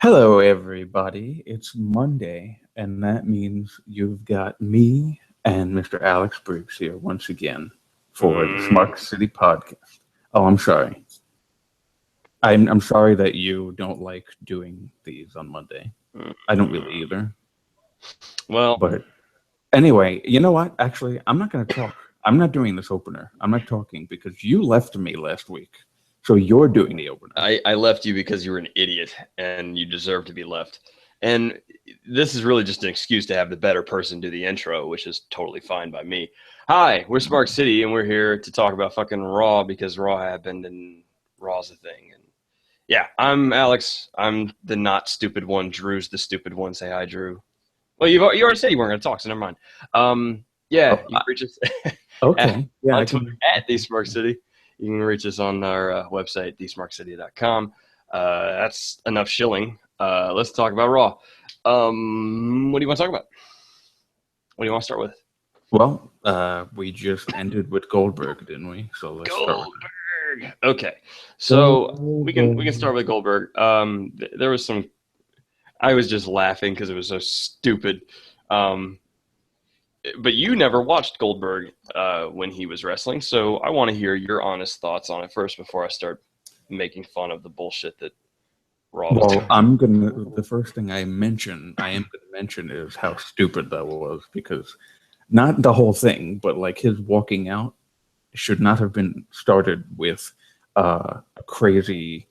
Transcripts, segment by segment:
Hello, everybody. It's Monday, and that means you've got me and Mr. Alex Briggs here once again for the Mm, Smark City podcast. Oh, I'm sorry. I'm sorry that you don't like doing these on Monday. I don't really mm. either. Well, But anyway, you know what? Actually, I'm not going to talk. I'm not doing this opener. I'm not talking because you left me last week. So you're doing the opener. I left you because you were an idiot and you deserve to be left. And this is really just an excuse to have the better person do the intro, which is totally fine by me. Hi, we're Smark City, and we're here to talk about fucking Raw because Raw happened and Raw's a thing. And yeah, I'm Alex. I'm the not stupid one. Drew's the stupid one. Say hi, Drew. Well, you already said you weren't going to talk, so never mind. Yeah, Oh, you can reach us okay. Yeah, on I Twitter can. at TheSmarkCity. You can reach us on our website, thesmarkcity.com. That's enough shilling. Let's talk about Raw. What do you want to talk about? What do you want to start with? Well, we just ended with Goldberg, didn't we? So let's start with Goldberg. Okay, so we can Goldberg. start with Goldberg. There was some. I was just laughing because it was so stupid. Um, but you never watched Goldberg when he was wrestling, so I want to hear your honest thoughts on it first before I start making fun of the bullshit that Raw was Well, doing. the first thing I am gonna mention is how stupid that was because not the whole thing, but like his walking out should not have been started with a crazy.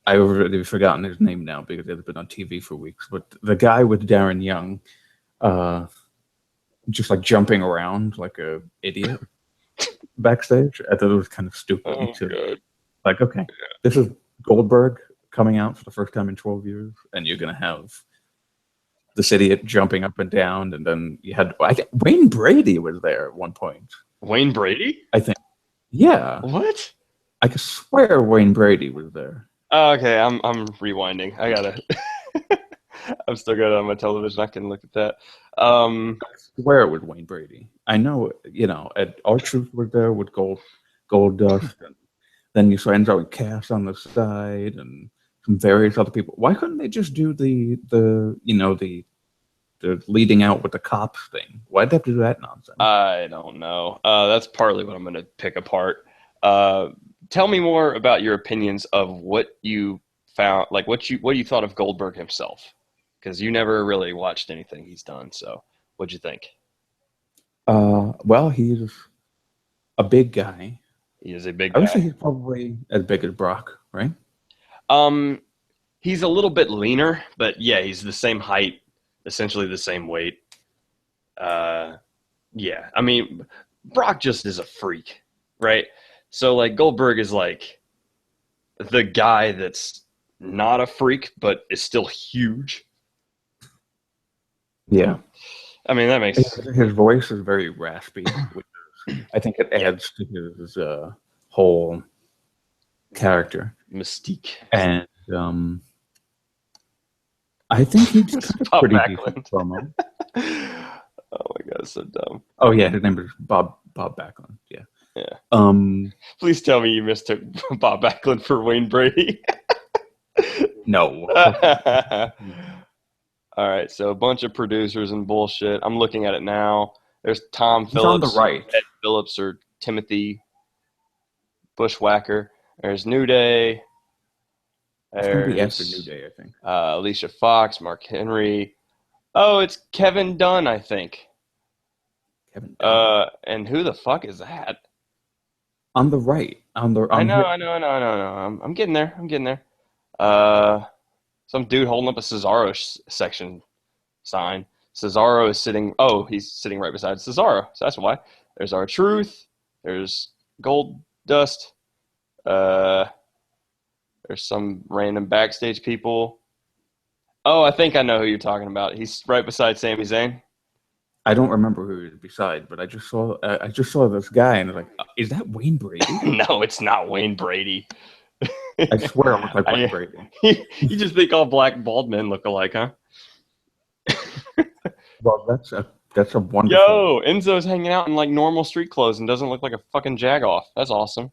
I've already forgotten his name now because it's been on TV for weeks. But the guy with Darren Young, uh, just like jumping around like a idiot backstage. I thought it was kind of stupid Oh to god. like, okay, this is Goldberg coming out for the first time in 12 years, and you're gonna have this idiot jumping up and down, and then you had Wayne Brady was there at one point. Wayne Brady? I think, yeah, What? I could swear Wayne Brady was there. Oh, okay, I'm rewinding. I gotta. I'm still good on my television. I can look at that. I swear it was Wayne Brady. I know, our truth was there with Gold Dust, and then you ends out with Cass on the side and some various other people. Why couldn't they just do the leading out with the cops thing? Why'd they have to do that nonsense? I don't know. That's partly what I'm gonna pick apart. Uh, Tell me more about your opinions of what you found, like what you thought of Goldberg himself, because you never really watched anything he's done. So, what'd you think? Well, he's a big guy. He is a big I would say guy. he's probably as big as Brock, right? Um, he's a little bit leaner, but yeah, he's the same height, essentially the same weight. Uh, yeah, I mean, Brock just is a freak, right? So like Goldberg is like the guy that's not a freak, but is still huge. Yeah. I mean, that makes His voice is very raspy, which I think it yeah, adds to his whole character. mystique. And I think he's It's cut a Bob pretty decent Backlund. promo. Oh my god, so dumb. Oh yeah, his name is Bob Backlund. Yeah. Yeah. Um, Please tell me you mistook Bob Backlund for Wayne Brady. no, of course not. All right, so a bunch of producers and bullshit. I'm looking at it now. There's Tom He's on the Phillips, right. Ed Phillips, or Timothy Bushwhacker. There's New Day. It's going to be after New There's Day, I think. Alicia Fox, Mark Henry. Oh, it's Kevin Dunn, I think. Kevin Dunn. And who the fuck is that? On the right, I on know, his, I know, I know, I know, I know. I'm getting there. I'm getting there. Uh, some dude holding up a Cesaro section sign. Cesaro is sitting. Oh, he's sitting right beside Cesaro. So that's why. There's our truth. There's Gold Dust. Uh, there's some random backstage people. Oh, I think I know who you're talking about. He's right beside Sami Zayn. I don't remember who he was beside, but I just saw this guy, and I was like, is that Wayne Brady? No, it's not Wayne Brady. I swear it looked like Wayne I, Brady. you just think all black bald men look alike, huh? Well, that's a wonderful. Yo, Enzo's hanging out in like normal street clothes and doesn't look like a fucking jagoff. That's awesome.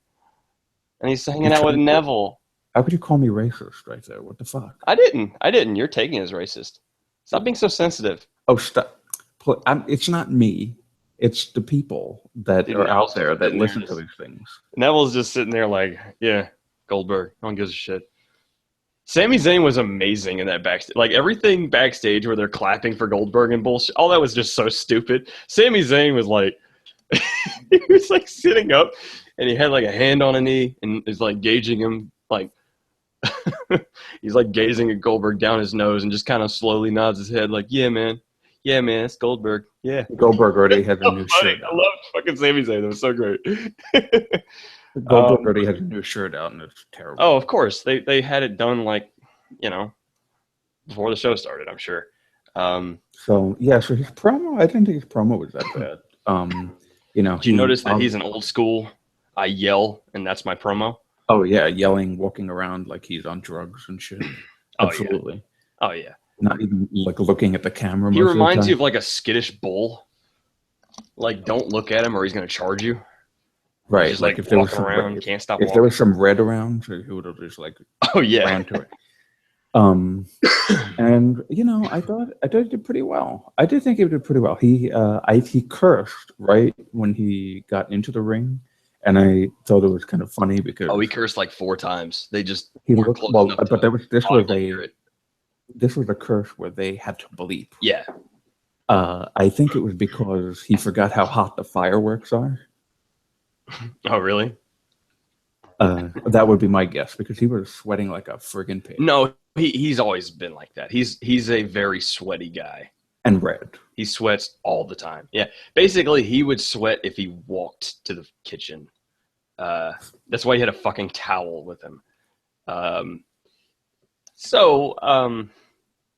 And he's hanging He's out with trying to Neville. How could you call me racist right there? What the fuck? I didn't. You're taking it as racist. Stop being so sensitive. Oh, stop. It's not me. It's the people that Dude, are Neville's out just there that sitting there listen to these things. Neville's just sitting there like, yeah, Goldberg. No one gives a shit. Sami Zayn was amazing in that backstage. Like everything backstage where they're clapping for Goldberg and bullshit. All that was just so stupid. Sami Zayn was like, he was like sitting up and he had like a hand on a knee and is like gauging him. Like, he's like gazing at Goldberg down his nose and just kind of slowly nods his head like, yeah, man. Yeah, man, it's Goldberg. Yeah. Goldberg already has a So new funny. shirt I out. love fucking Sami Zayn. That was so great. Goldberg already has a new shirt out, and it's terrible. Oh, of course. They had it done like, before the show started, I'm sure. So his promo, I didn't think his promo was that bad. Did you notice that he's an old school? I yell, and that's my promo. Oh yeah, yelling, walking around like he's on drugs and shit. Absolutely. Oh yeah. Not even like looking at the camera. He reminds you of like a skittish bull. Like, don't look at him, or he's gonna charge you. Right. Just, like if there was around, can't stop. If there was some red around, he would have just like ran to it. And I thought he did pretty well. I did think he did pretty well. He cursed right when he got into the ring, and I thought it was kind of funny because he cursed like 4 times. They just looked well, but this was a curse where they had to bleep. Yeah. I think it was because he forgot how hot the fireworks are. Oh, really? That would be my guess because he was sweating like a friggin' pig. No, he's always been like that. He's a very sweaty guy. And red. He sweats all the time. Yeah. Basically, he would sweat if he walked to the kitchen. That's why he had a fucking towel with him.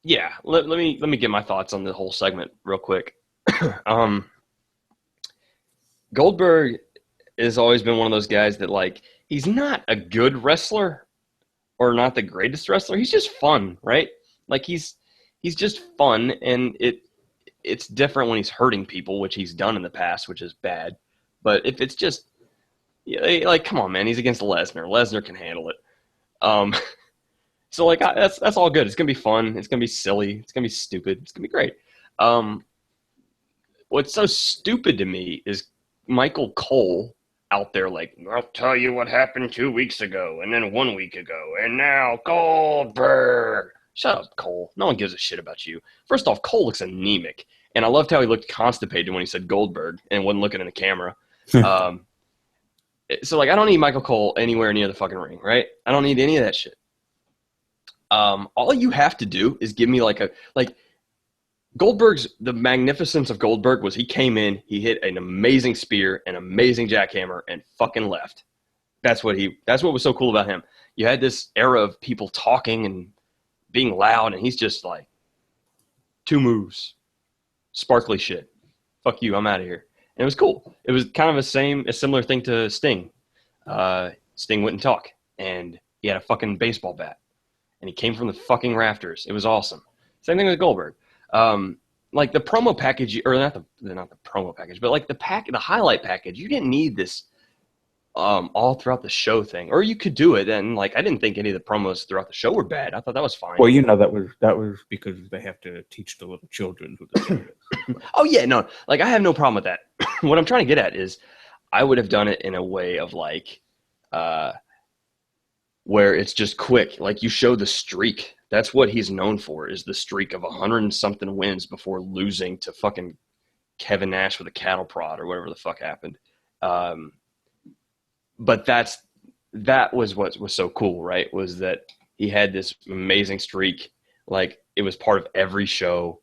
Yeah. Let me get my thoughts on the whole segment real quick. Goldberg has always been one of those guys that, like, he's not a good wrestler or not the greatest wrestler. He's just fun, right? Like, he's just fun, and it's different when he's hurting people, which he's done in the past, which is bad. But if it's just, like, come on, man, he's against Lesnar. Lesnar can handle it. So, like, that's all good. It's gonna be fun. It's gonna be silly. It's gonna be stupid. It's gonna be great. What's so stupid to me is Michael Cole out there like, I'll tell you what happened 2 weeks ago, and then 1 week ago, and now Goldberg. Shut up, Cole. No one gives a shit about you. First off, Cole looks anemic, and I loved how he looked constipated when he said Goldberg and wasn't looking in the camera. So, like, I don't need Michael Cole anywhere near the fucking ring, right? I don't need any of that shit. All you have to do is give me the magnificence of Goldberg was he came in, he hit an amazing spear, an amazing jackhammer, and fucking left. That's what was so cool about him. You had this era of people talking and being loud, and he's just like, 2 moves, sparkly shit. Fuck you, I'm out of here. And it was cool. It was kind of a similar thing to Sting. Sting wouldn't talk, and he had a fucking baseball bat, and he came from the fucking rafters. It was awesome. Same thing with Goldberg. Like the promo package, or not the promo package, but like the highlight package, you didn't need this all throughout the show thing. Or you could do it, and like I didn't think any of the promos throughout the show were bad. I thought that was fine. Well, that was because they have to teach the little children who the thing is. Oh yeah, no, like I have no problem with that. What I'm trying to get at is I would have done it in a way of like where it's just quick. Like you show the streak. That's what he's known for, is the streak of 100 and something wins before losing to fucking Kevin Nash with a cattle prod or whatever the fuck happened. But that was what was so cool, right? Was that he had this amazing streak. Like it was part of every show.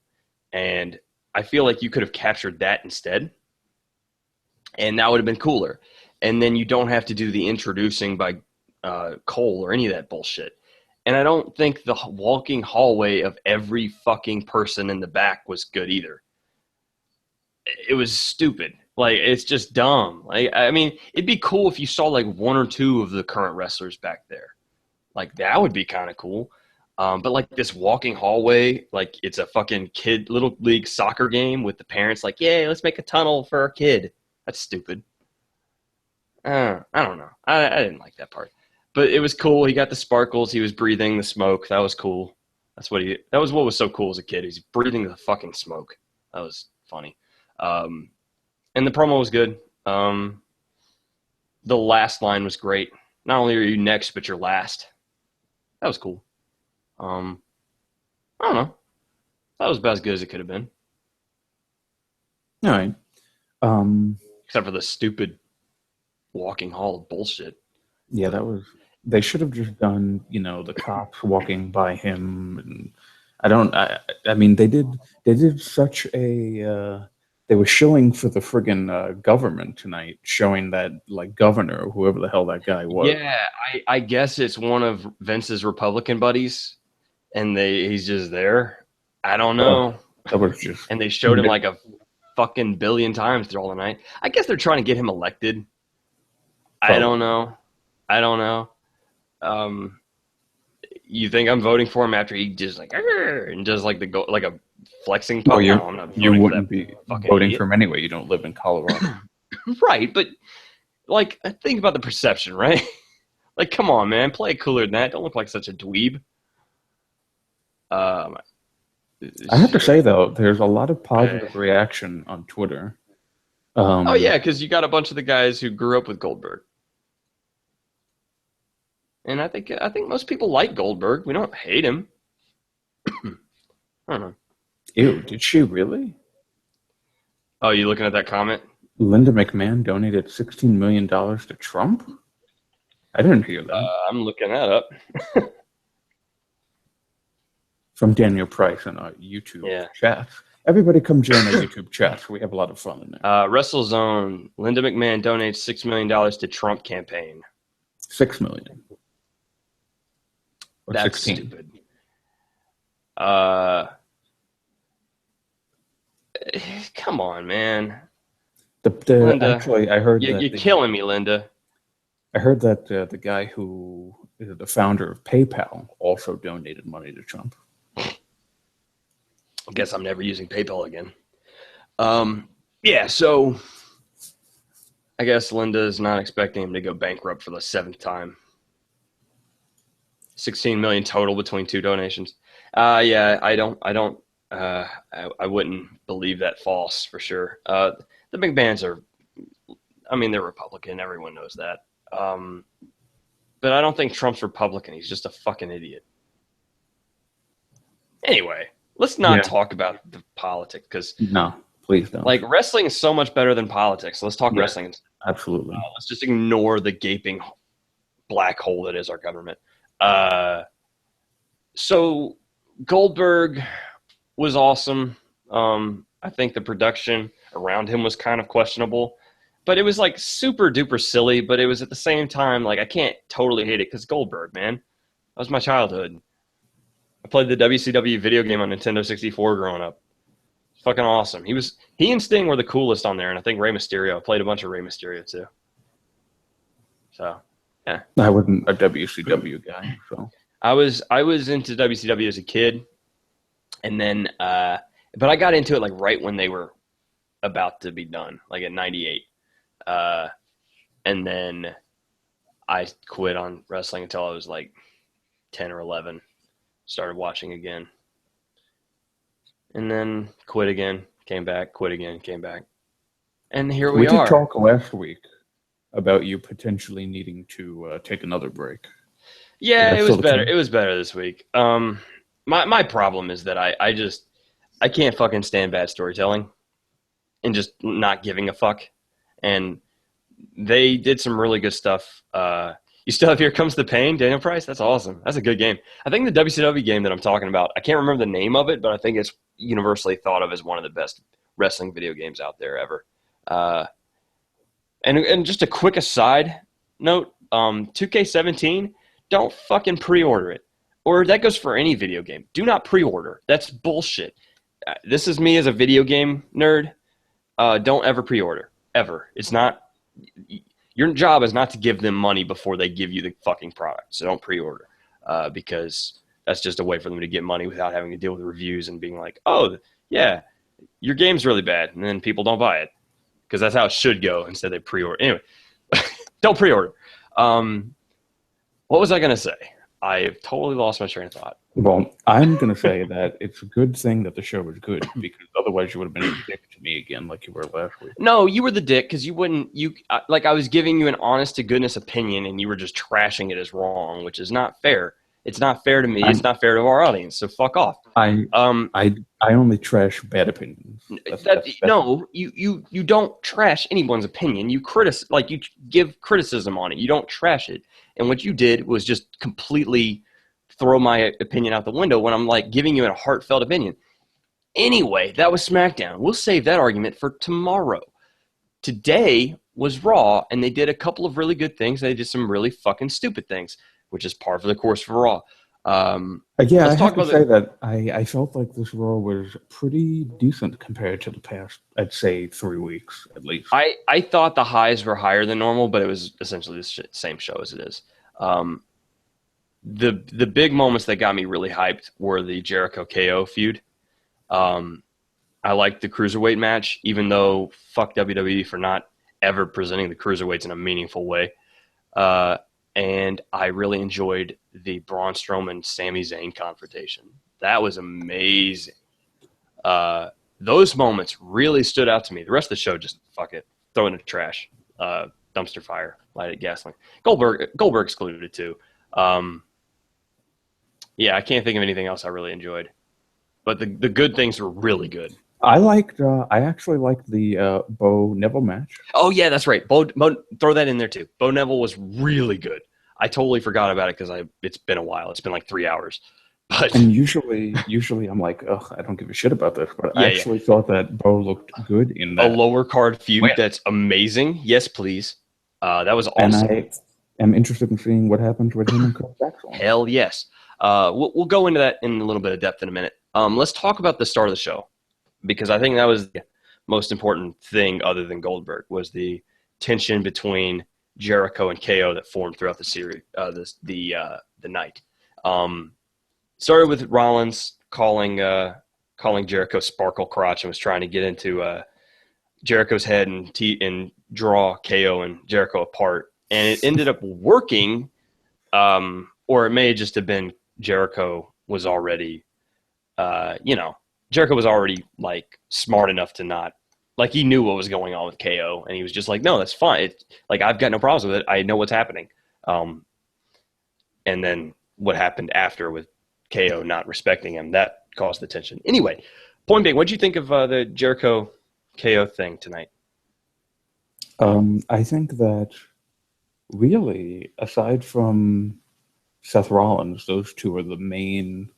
And I feel like you could have captured that instead. And that would have been cooler. And then you don't have to do the introducing by Cole or any of that bullshit. And I don't think the walking hallway of every fucking person in the back was good either. It was stupid. Like, it's just dumb. Like, I mean, it'd be cool if you saw like 1 or 2 of the current wrestlers back there. Like, that would be kind of cool. But like this walking hallway, like it's a fucking little league soccer game with the parents like, yeah, let's make a tunnel for our kid. That's stupid. I don't know. I didn't like that part. But it was cool. He got the sparkles. He was breathing the smoke. That was cool. That was what was so cool as a kid. He's breathing the fucking smoke. That was funny. And the promo was good. The last line was great. Not only are you next, but you're last. That was cool. I don't know. That was about as good as it could have been. All right. Except for the stupid walking hall bullshit. Yeah, that was. They should have just done, the cops walking by him, and I mean, they did such a. They were shilling for the friggin' government tonight, showing that like governor, whoever the hell that guy was. Yeah, I guess it's one of Vince's Republican buddies, and he's just there. I don't know. That was just. And they showed him like a fucking billion times through all the night. I guess they're trying to get him elected. Probably. I don't know. You think I'm voting for him after he just like and does like like a flexing pump? Oh, I'm not you wouldn't be voting for him anyway. You don't live in Colorado. Right, but like think about the perception, right? Like, come on, man, play it cooler than that. Don't look like such a dweeb. I have to say though, there's a lot of positive reaction on Twitter. Oh yeah, because you got a bunch of the guys who grew up with Goldberg. And I think most people like Goldberg. We don't hate him. I don't know. Ew, did she really? Oh, you looking at that comment? Linda McMahon donated $16 million to Trump? I didn't hear that. I'm looking that up. From Daniel Price in our YouTube chats. Everybody come join our YouTube chats. We have a lot of fun in there. WrestleZone, Linda McMahon donates $6 million to Trump campaign. $6 million. Or That's 16. Stupid. Come on, man. Linda, actually, I heard you're killing me, Linda. I heard that the guy who is the founder of PayPal also donated money to Trump. I guess I'm never using PayPal again. Yeah, so I guess Linda is not expecting him to go bankrupt for the 7th time. 16 million total between 2 donations. Yeah, I wouldn't believe that false for sure. The McMahons they're Republican. Everyone knows that. But I don't think Trump's Republican. He's just a fucking idiot. Anyway, let's not talk about the politics because no, please don't. Like, wrestling is so much better than politics. So let's talk wrestling. Absolutely. Let's just ignore the gaping black hole that is our government. So Goldberg was awesome. I think the production around him was kind of questionable, but it was like super duper silly, but it was at the same time, like, I can't totally hate it because Goldberg, man, that was my childhood. I played the WCW video game on Nintendo 64 growing up. Fucking awesome. He and Sting were the coolest on there, and I think Rey Mysterio. I played a bunch of Rey Mysterio too. So, yeah. I wasn't a WCW guy, so I was into WCW as a kid, and then but I got into it like right when they were about to be done, like at 98. And then I quit on wrestling until I was like 10 or 11. Started watching again. And then quit again, came back, quit again, came back. And here we are. We did talk last week about you potentially needing to take another break. Yeah, it was better. It was better this week. My problem is that I can't fucking stand bad storytelling and just not giving a fuck. And they did some really good stuff. You still have Here Comes the Pain, Daniel Price? That's awesome. That's a good game. I think the WCW game that I'm talking about, I can't remember the name of it, but I think it's universally thought of as one of the best wrestling video games out there ever. And just a quick aside note, 2K17, don't fucking pre-order it. Or that goes for any video game. Do not pre-order. That's bullshit. This is me as a video game nerd. Don't ever pre-order. Ever. It's not... Your job is not to give them money before they give you the fucking product. So don't pre-order because that's just a way for them to get money without having to deal with reviews and being like, oh, yeah, your game's really bad. And then people don't buy it because that's how it should go. Instead they pre-order. Anyway, don't pre-order. What was I going to say? I've totally lost my train of thought. Well, I'm going to say that it's a good thing that the show was good because otherwise you would have been a dick to me again like you were last week. No, you were the dick because you wouldn't. Like I was giving you an honest to goodness opinion, and you were just trashing it as wrong, which is not fair. It's not fair to me. It's not fair to our audience. So fuck off. I only trash bad opinions. No, you don't trash anyone's opinion. You give criticism on it. You don't trash it. And what you did was just completely throw my opinion out the window when I'm like giving you a heartfelt opinion. Anyway, that was SmackDown. We'll save that argument for tomorrow. Today was Raw, and they did a couple of really good things. They did some really fucking stupid things, which is par for the course for Raw. Yeah, I have to say that I felt like this Raw was pretty decent compared to the past, I'd say 3 weeks at least. I thought the highs were higher than normal, but it was essentially the same show as it is. The big moments that got me really hyped were the Jericho KO feud. I liked the Cruiserweight match, even though fuck WWE for not ever presenting the Cruiserweights in a meaningful way. And I really enjoyed the Braun Strowman Sami Zayn confrontation. That was amazing. Those moments really stood out to me. The rest of the show, just fuck it, throw it in the trash, dumpster fire, light it, gasoline. Goldberg excluded too. Yeah, I can't think of anything else I really enjoyed. But the good things were really good. I actually liked the Bo Neville match. Oh yeah, that's right. Bo, throw that in there too. Bo Neville was really good. I totally forgot about it because it's been a while. It's been like 3 hours. And usually I'm like, ugh, I don't give a shit about this. But I actually thought that Bo looked good in that. A lower card feud that's amazing. Yes, please. That was awesome. And I am interested in seeing what happens with him and Chris Jackson. Hell yes. We'll go into that in a little bit of depth in a minute. Let's talk about the start of the show, because I think that was the most important thing other than Goldberg, was the tension between Jericho and KO that formed throughout the series, the night. Started with Rollins calling Jericho Sparkle Crotch and was trying to get into Jericho's head and draw KO and Jericho apart, and it ended up working, or it may just have been Jericho was already. Jericho was already like smart enough to not, like, he knew what was going on with KO, and he was just like, no, that's fine. I've got no problems with it. I know what's happening. And then what happened after with KO not respecting him, that caused the tension. Anyway, point being, what'd you think of the Jericho KO thing tonight? I think that really, aside from Seth Rollins, those two are the main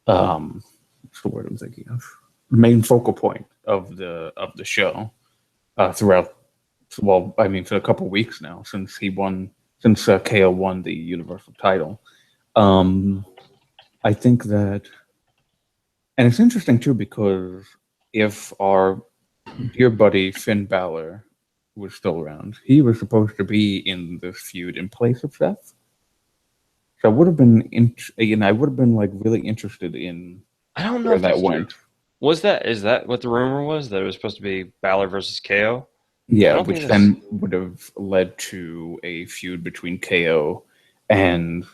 what's the word I'm thinking of? Main focal point of the show throughout. Well, I mean, for a couple weeks now since KO won the Universal title. I think that, and it's interesting too because if our dear buddy Finn Balor was still around, he was supposed to be in this feud in place of Seth. So I would have been, I would have been like really interested in. I don't know where that went. Is that what the rumor was, that it was supposed to be Balor versus KO? Yeah, which then would have led to a feud between KO and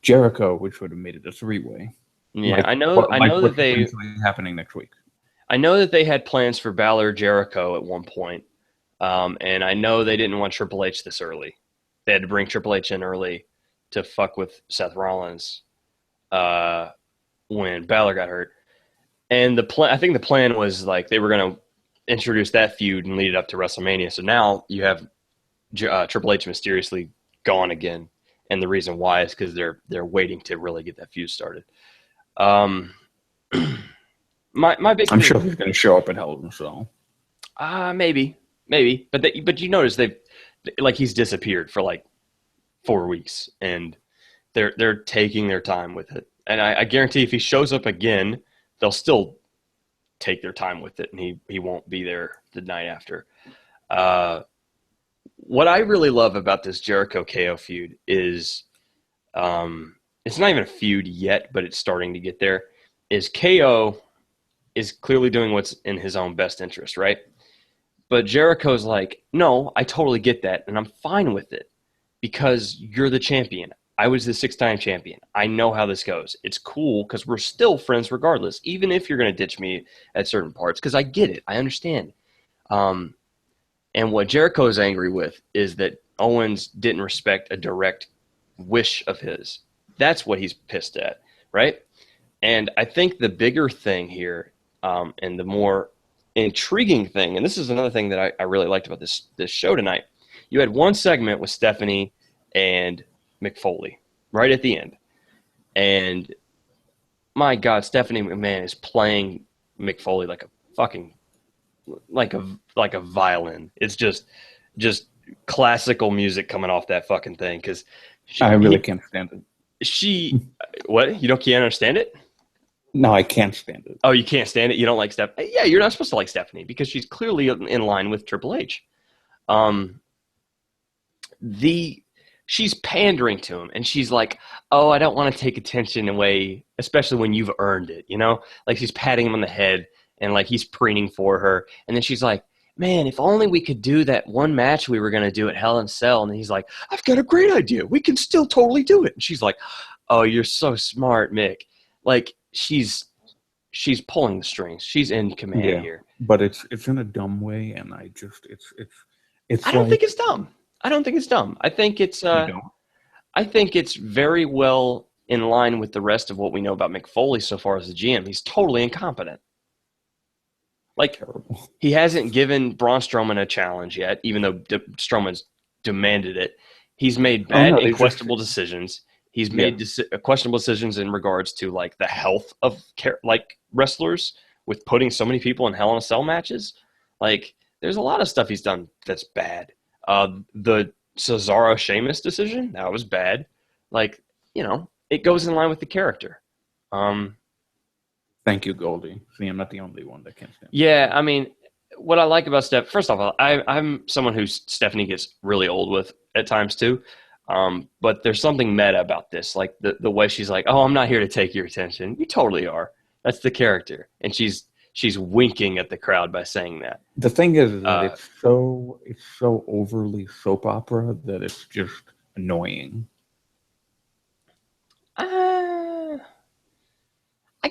Jericho, which would have made it a 3-way. Yeah, I know that they happening next week. I know that they had plans for Balor Jericho at one point, and I know they didn't want Triple H this early. They had to bring Triple H in early to fuck with Seth Rollins when Balor got hurt. And I think the plan was like they were going to introduce that feud and lead it up to WrestleMania. So now you have Triple H mysteriously gone again, and the reason why is because they're waiting to really get that feud started. My big I'm sure he's going to show up at Hell in a Cell. Maybe, but you notice he's disappeared for like 4 weeks, and they're taking their time with it. And I guarantee if he shows up again, they'll still take their time with it, and he won't be there the night after. What I really love about this Jericho KO feud is, it's not even a feud yet, but it's starting to get there, is KO is clearly doing what's in his own best interest, right? But Jericho's like, no, I totally get that, and I'm fine with it, because you're the champion. I was the 6-time champion. I know how this goes. It's cool because we're still friends regardless, even if you're going to ditch me at certain parts, because I get it. I understand. And what Jericho is angry with is that Owens didn't respect a direct wish of his. That's what he's pissed at, right? And I think the bigger thing here, and the more intriguing thing, and this is another thing that I really liked about this show tonight, you had one segment with Stephanie and Mick Foley right at the end. And my God, Stephanie McMahon is playing Mick Foley like a fucking like a violin. It's just classical music coming off that fucking thing. Because I really can't stand it. What? You can't understand it? No, I can't stand it. Oh, you can't stand it? You don't like Stephanie? Yeah, you're not supposed to like Stephanie because she's clearly in line with Triple H. She's pandering to him, and she's like, oh, I don't want to take attention away, especially when you've earned it, you know? Like, she's patting him on the head, and, like, he's preening for her. And then she's like, man, if only we could do that one match we were going to do at Hell in a Cell. And he's like, I've got a great idea. We can still totally do it. And she's like, oh, you're so smart, Mick. Like, she's pulling the strings. She's in command here. But it's in a dumb way, and I just it's I don't think it's dumb. I don't think it's dumb. I think it's very well in line with the rest of what we know about Mick Foley so far as the GM. He's totally incompetent. Like, terrible. He hasn't given Braun Strowman a challenge yet, even though Strowman's demanded it. He's made bad and questionable decisions. He's made questionable decisions in regards to, like, the health of wrestlers with putting so many people in Hell in a Cell matches. Like, there's a lot of stuff he's done that's bad. The Cesaro Sheamus decision, that was bad. Like, it goes in line with the character. Thank you, Goldie. See, I'm not the only one that can't stand. Yeah, I mean, what I like about Steph, first of all, I'm someone who Stephanie gets really old with at times too. But there's something meta about this, like the way she's like, "Oh, I'm not here to take your attention." You totally are. That's the character, and she's winking at the crowd by saying that. The thing is that it's so overly soap opera that it's just annoying. I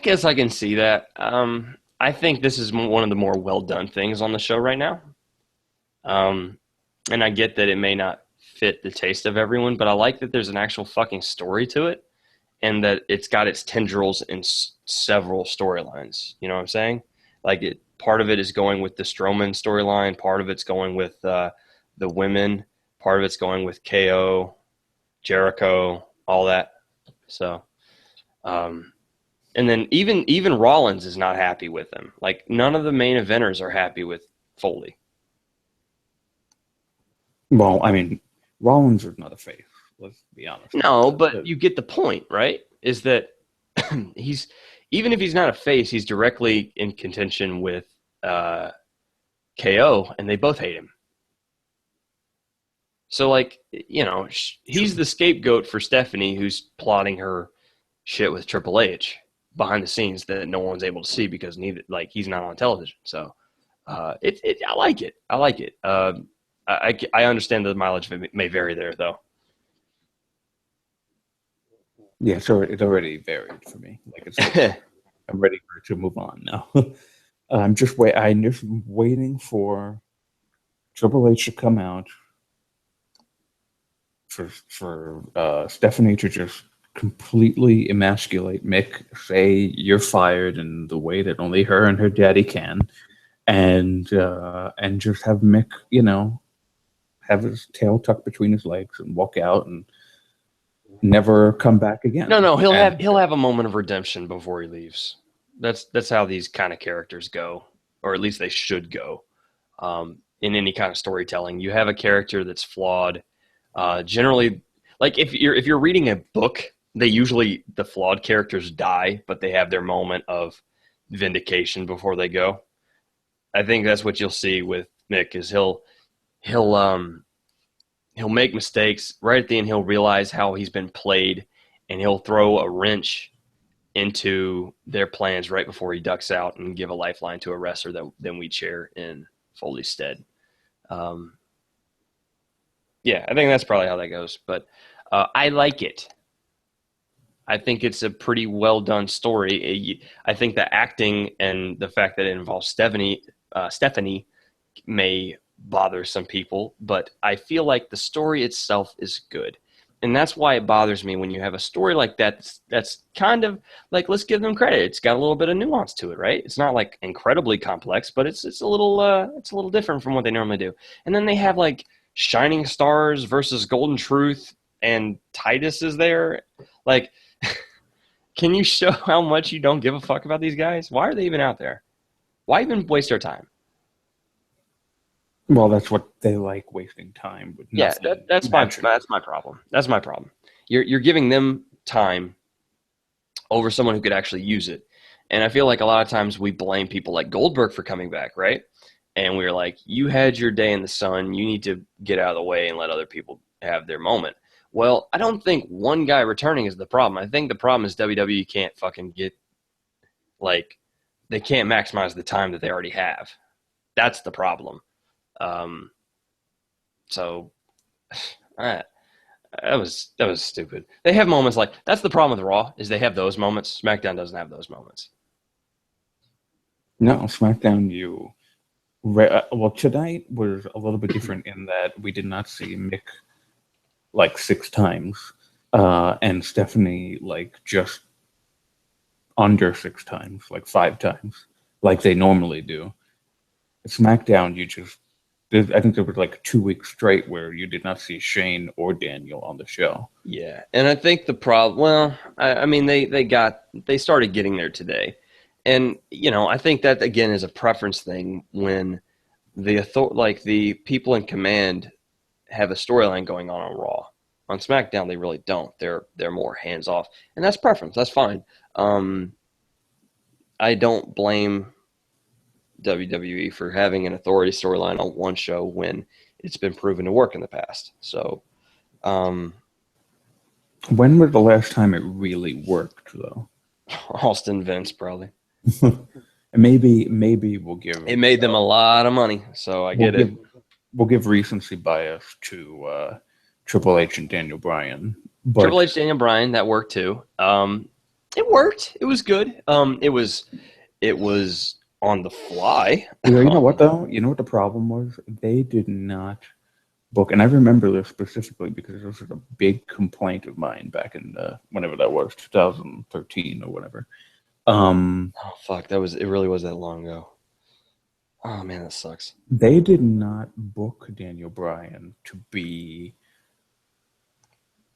guess I can see that. I think this is one of the more well done things on the show right now. And I get that it may not fit the taste of everyone, but I like that there's an actual fucking story to it, and that it's got its tendrils in several storylines. You know what I'm saying? Like, part of it is going with the Strowman storyline, part of it's going with the women, part of it's going with KO, Jericho, all that. So, and then even Rollins is not happy with him. Like, none of the main eventers are happy with Foley. Well, I mean, Rollins is not a face. Let's be honest. No, but you get the point, right? Is that he's, even if he's not a face, he's directly in contention with KO, and they both hate him. So, like, he's the scapegoat for Stephanie, who's plotting her shit with Triple H behind the scenes that no one's able to see because he's not on television. So, I like it. I like it. I understand that the mileage may vary there, though. Yeah, so it's already varied for me. Like, I'm ready to move on now. I'm just waiting for Triple H to come out, for Stephanie to just completely emasculate Mick, say you're fired in the way that only her and her daddy can, and just have Mick, have his tail tucked between his legs and walk out and never come back again. No, he'll have a moment of redemption before he leaves. That's how these kind of characters go, or at least they should go. In any kind of storytelling, you have a character that's flawed. Generally, like if you're reading a book, the flawed characters die, but they have their moment of vindication before they go. I think that's what you'll see with Mick, is he'll make mistakes. Right at the end, he'll realize how he's been played, and he'll throw a wrench into their plans right before he ducks out and give a lifeline to a wrestler that then we chair in Foley's stead. Yeah, I think that's probably how that goes. But I like it. I think it's a pretty well done story. I think the acting and the fact that it involves Stephanie may bother some people, but I feel like the story itself is good. And that's why it bothers me when you have a story like that that's kind of like, let's give them credit. It's got a little bit of nuance to it, right? It's not like incredibly complex, but it's a little different from what they normally do. And then they have like Shining Stars versus Golden Truth, and Titus is there. Like, can you show how much you don't give a fuck about these guys? Why are they even out there? Why even waste our time? Well, that's what they like, wasting time with Yeah, nothing. that's my problem. That's my problem. You're giving them time over someone who could actually use it. And I feel like a lot of times we blame people like Goldberg for coming back, right? And we're like, you had your day in the sun. You need to get out of the way and let other people have their moment. Well, I don't think one guy returning is the problem. I think the problem is WWE can't fucking get, like, they can't maximize the time that they already have. That's the problem. Um, so that was stupid. They have moments like that's the problem with Raw is they have those moments. SmackDown doesn't have those moments. No, SmackDown, well, tonight was a little bit different in that we did not see Mick like 6 times, and Stephanie like just under 6 times, like 5 times, like they normally do. SmackDown, I think there was like 2 weeks straight where you did not see Shane or Daniel on the show. Yeah, and I think the problem. Well, I mean they started getting there today, and I think that again is a preference thing when the people in command have a storyline going on Raw. On SmackDown, they really don't. They're more hands off, and that's preference. That's fine. I don't blame WWE for having an authority storyline on one show when it's been proven to work in the past. So, when was the last time it really worked, though? Austin Vince probably. maybe we'll give it made them a lot of money, so I get it. We'll give recency bias to Triple H and Daniel Bryan. But Triple H, Daniel Bryan, that worked too. It worked. It was good. It was on the fly. You know what though? You know what the problem was? They did not book, and I remember this specifically because this was a big complaint of mine back in whenever that was, 2013 or whatever. Oh fuck, it really was that long ago. Oh man, that sucks. They did not book Daniel Bryan to be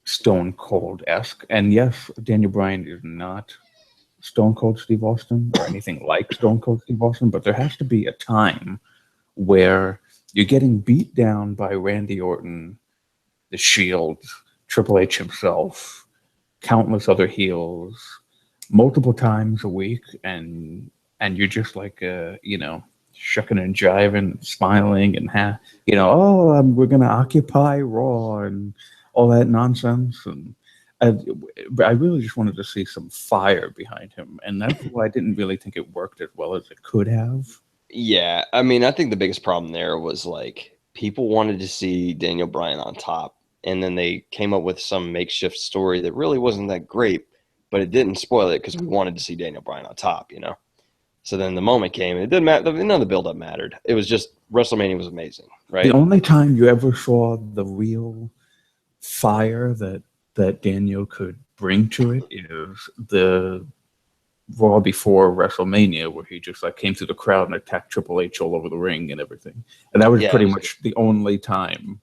Stone Cold-esque, and yes, Daniel Bryan is not Stone Cold Steve Austin or anything like Stone Cold Steve Austin, but there has to be a time where you're getting beat down by Randy Orton, The Shield, Triple H himself, countless other heels, multiple times a week, and you're just like shucking and jiving, smiling, and we're gonna occupy Raw and all that nonsense. And I really just wanted to see some fire behind him, and that's why I didn't really think it worked as well as it could have. Yeah, I mean, I think the biggest problem there was like people wanted to see Daniel Bryan on top, and then they came up with some makeshift story that really wasn't that great, but it didn't spoil it because we wanted to see Daniel Bryan on top, So then the moment came, and it didn't matter. None of the build-up mattered. It was just WrestleMania was amazing, right? The only time you ever saw the real fire that Daniel could bring to it is the Raw before WrestleMania, where he just like came through the crowd and attacked Triple H all over the ring and everything. And that was pretty much the only time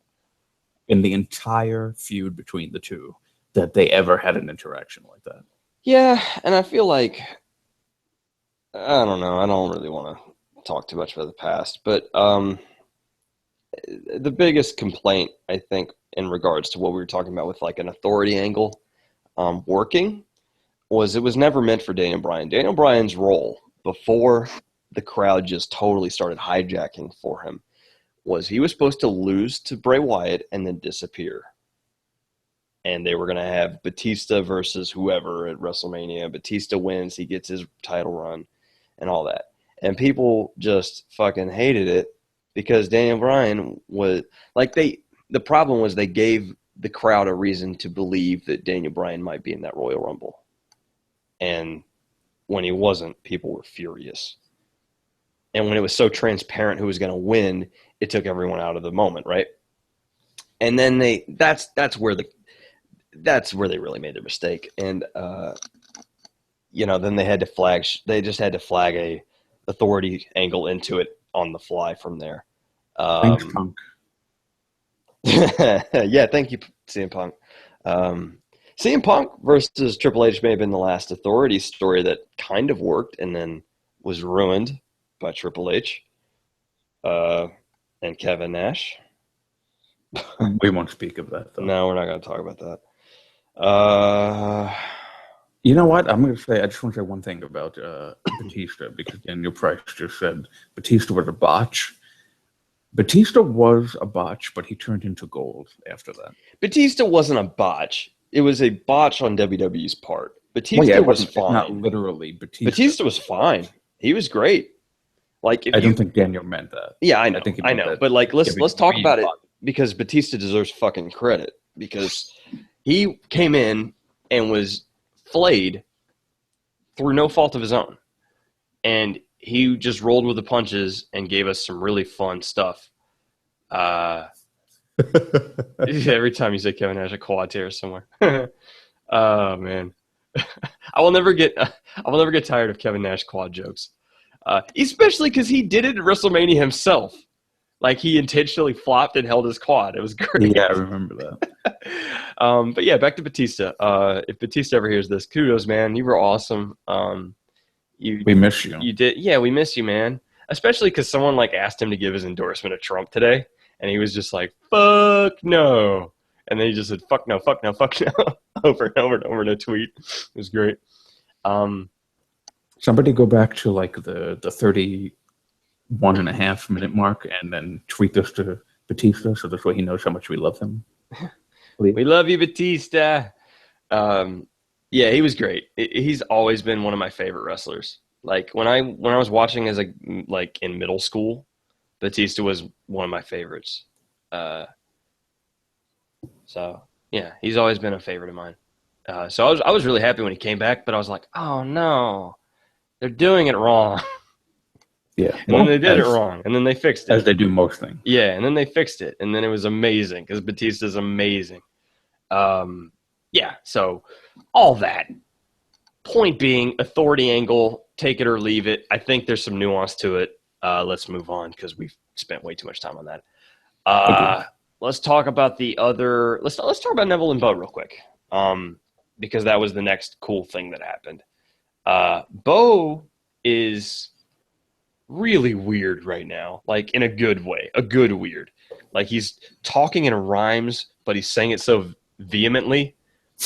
in the entire feud between the two that they ever had an interaction like that. Yeah, and I feel like I don't know. I don't really want to talk too much about the past, but the biggest complaint, I think, in regards to what we were talking about with like an authority angle working, was it was never meant for Daniel Bryan. Daniel Bryan's role before the crowd just totally started hijacking for him was he was supposed to lose to Bray Wyatt and then disappear. And they were going to have Batista versus whoever at WrestleMania. Batista wins. He gets his title run and all that. And people just fucking hated it because Daniel Bryan was like, they the problem was they gave the crowd a reason to believe that Daniel Bryan might be in that Royal Rumble. And when he wasn't, people were furious. And when it was so transparent who was going to win, it took everyone out of the moment, right? And then that's where they really made their mistake. And then they just had to flag a authority angle into it on the fly from there. Thanks, Punk. Yeah, thank you, CM Punk. CM Punk versus Triple H may have been the last authority story that kind of worked and then was ruined by Triple H and Kevin Nash. We won't speak of that, though. No, we're not going to talk about that. You know what? I just want to say one thing about Batista, because Daniel Price just said Batista was a botch. Batista was a botch, but he turned into gold after that. Batista wasn't a botch. It was a botch on WWE's part. Batista was fine. Not literally Batista. Batista was fine. He was great. I don't think Daniel meant that. Yeah, I know. But let's talk about it, because Batista deserves fucking credit, because he came in and was flayed through no fault of his own. And he just rolled with the punches and gave us some really fun stuff. Every time you say Kevin Nash, a quad tear somewhere. Oh man, I will never get tired of Kevin Nash quad jokes, especially because he did it at WrestleMania himself. He intentionally flopped and held his quad. It was great. Yeah, I remember that. But yeah, back to Batista. If Batista ever hears this, kudos, man. You were awesome. We miss you. You did. Yeah, we miss you, man. Especially because someone asked him to give his endorsement of Trump today, and he was just like, "Fuck no," and then he just said, "Fuck no, fuck no, fuck no," over and over and over in a tweet. It was great. Somebody go back to the 31.5-minute mark and then tweet this to Batista, so this way he knows how much we love him. We love you, Batista. Yeah, he was great. He's always been one of my favorite wrestlers. When I was watching as in middle school, Batista was one of my favorites. So yeah, he's always been a favorite of mine. So I was really happy when he came back, but I was like, oh no, they're doing it wrong. Yeah, and then they did it wrong, and then they fixed it, as they do most things. Yeah, and then they fixed it, and then it was amazing because Batista's amazing. Yeah, so all that. Point being, authority angle, take it or leave it. I think there's some nuance to it. Let's move on because we've spent way too much time on that. Let's talk about the other. Let's talk about Neville and Bo real quick, because that was the next cool thing that happened. Bo is really weird right now, in a good way, a good weird. He's talking in rhymes, but he's saying it so vehemently.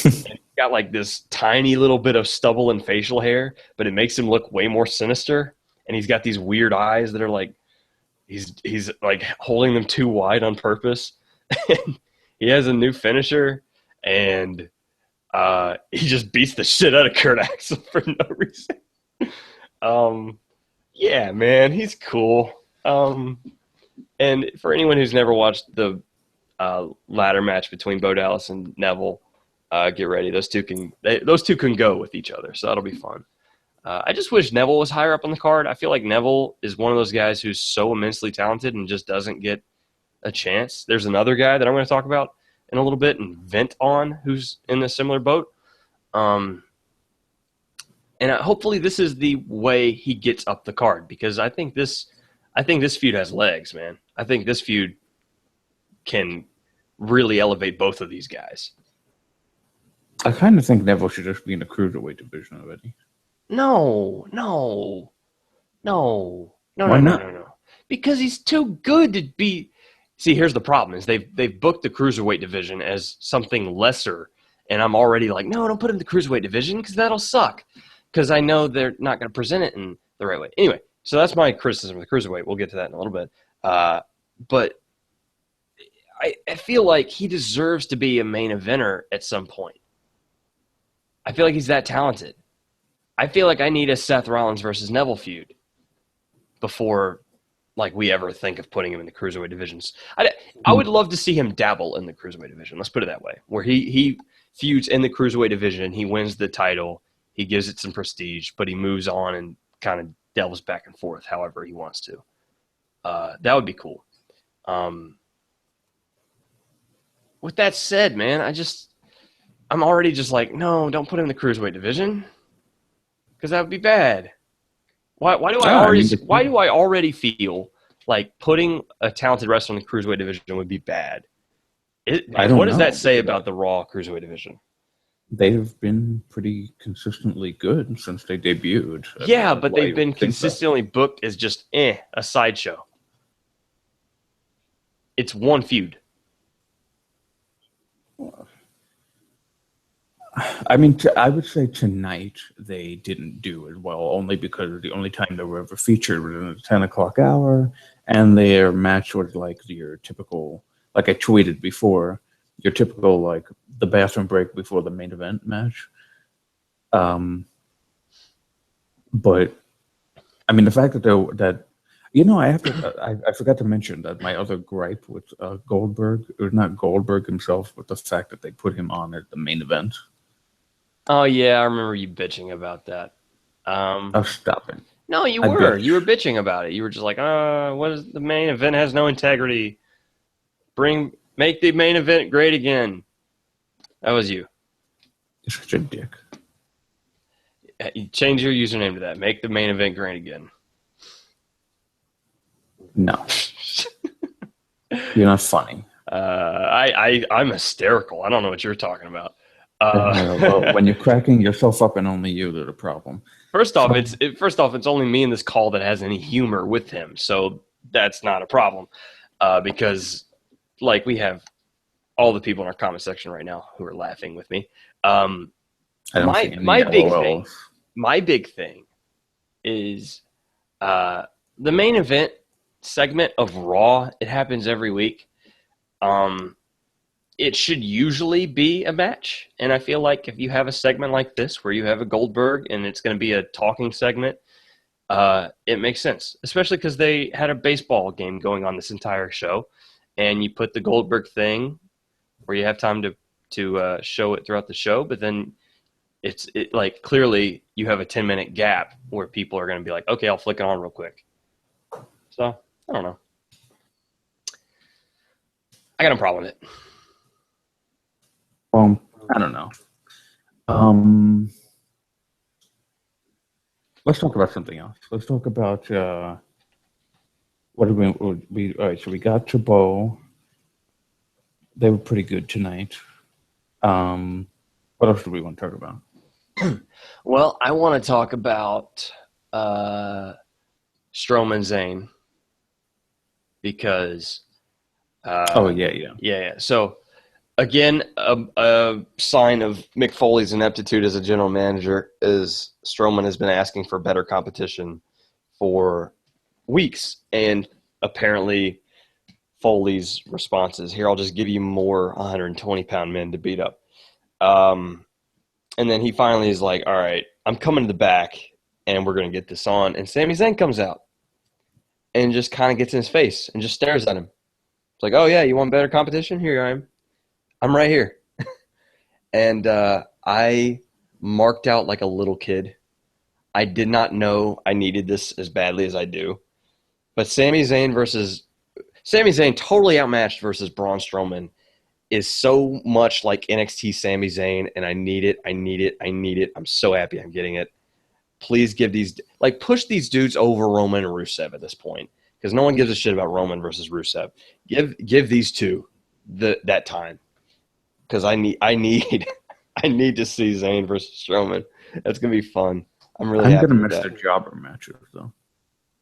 And he's got this tiny little bit of stubble and facial hair, but it makes him look way more sinister. And he's got these weird eyes that are he's holding them too wide on purpose. And he has a new finisher, and he just beats the shit out of Kurt Axel for no reason. Yeah, man, he's cool. And for anyone who's never watched the ladder match between Bo Dallas and Neville, get ready. Those two can go with each other, so that'll be fun. I just wish Neville was higher up on the card. I feel like Neville is one of those guys who's so immensely talented and just doesn't get a chance. There's another guy that I'm going to talk about in a little bit and vent on, who's in a similar boat. And hopefully this is the way he gets up the card, because I think this feud has legs, man. I think this feud can really elevate both of these guys. I kind of think Neville should just be in the cruiserweight division already. No. Why not? No. Because he's too good to be. See, here's the problem: is they've booked the cruiserweight division as something lesser, and I'm already like, no, don't put him in the cruiserweight division because that'll suck. Because I know they're not going to present it in the right way. Anyway, so that's my criticism of the cruiserweight. We'll get to that in a little bit. But I feel like he deserves to be a main eventer at some point. I feel like he's that talented. I feel like I need a Seth Rollins versus Neville feud before like we ever think of putting him in the cruiserweight divisions. I would love to see him dabble in the cruiserweight division. Let's put it that way, where he feuds in the cruiserweight division, he wins the title, he gives it some prestige, but he moves on and kind of delves back and forth however he wants to. That would be cool. With that said, man, I'm already just like, no, don't put him in the cruiserweight division because that would be bad. Why do I already feel like putting a talented wrestler in the cruiserweight division would be bad? What does that say about the Raw cruiserweight division? They've been pretty consistently good since they debuted. Yeah, but they've been consistently booked as just a sideshow. It's one feud. I mean, I would say tonight they didn't do as well, only because the only time they were ever featured was in the 10 o'clock hour, and their match was like your typical, like I tweeted before, your typical, like, the bathroom break before the main event match. But, I mean, the fact that I forgot to mention that my other gripe with Goldberg, or not Goldberg himself, but the fact that they put him on at the main event. Oh, yeah, I remember you bitching about that. Oh, stop it. No, you were. You were bitching about it. You were just like, what is the main event has no integrity. Make the main event great again. That was you. You're such a dick. You change your username to that. Make the main event great again. No. You're not funny. I'm hysterical. I don't know what you're talking about. Well, when you're cracking yourself up, and only you, there's a problem. First off, it's only me in this call that has any humor with him, so that's not a problem. Because, like, we have all the people in our comment section right now who are laughing with me. My big thing is the main event segment of Raw. It happens every week. It should usually be a match, and I feel like if you have a segment like this where you have a Goldberg and it's going to be a talking segment, it makes sense, especially because they had a baseball game going on this entire show, and you put the Goldberg thing where you have time to show it throughout the show, but then it's like clearly you have a 10-minute gap where people are going to be like, okay, I'll flick it on real quick. So, I don't know. I got no problem with it. Well, I don't know. Let's talk about something else. Let's talk about what did we all right, so we got Chabot. They were pretty good tonight. What else do we want to talk about? Well, I want to talk about Strowman Zayn because yeah. So again, a sign of Mick Foley's ineptitude as a general manager is Strowman has been asking for better competition for weeks, and apparently Foley's response is, here, I'll just give you more 120-pound men to beat up. And then he finally is like, all right, I'm coming to the back, and we're going to get this on. And Sami Zayn comes out and just kind of gets in his face and just stares at him. It's like, oh, yeah, you want better competition? Here I am. I'm right here. And I marked out like a little kid. I did not know I needed this as badly as I do. But Sami Zayn totally outmatched versus Braun Strowman is so much like NXT Sami Zayn, and I need it. I'm so happy I'm getting it. Please give push these dudes over Roman and Rusev at this point, because no one gives a shit about Roman versus Rusev. Give these two that time, because I need to see Zayn versus Strowman. That's gonna be fun. I'm gonna miss the jobber matches though.